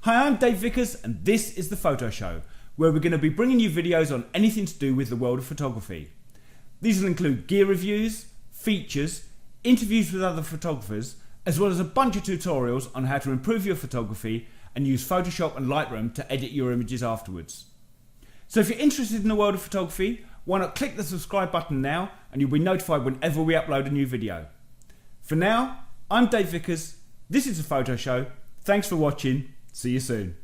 Hi, I'm Dave Vickers and this is The Photo Show, where we're going to be bringing you videos on anything to do with the world of photography. These will include gear reviews, features, interviews with other photographers, as well as a bunch of tutorials on how to improve your photography and use Photoshop and Lightroom to edit your images afterwards. So if you're interested in the world of photography, why not click the subscribe button now and you'll be notified whenever we upload a new video. For now, I'm Dave Vickers, this is The Photo Show, thanks for watching, see you soon.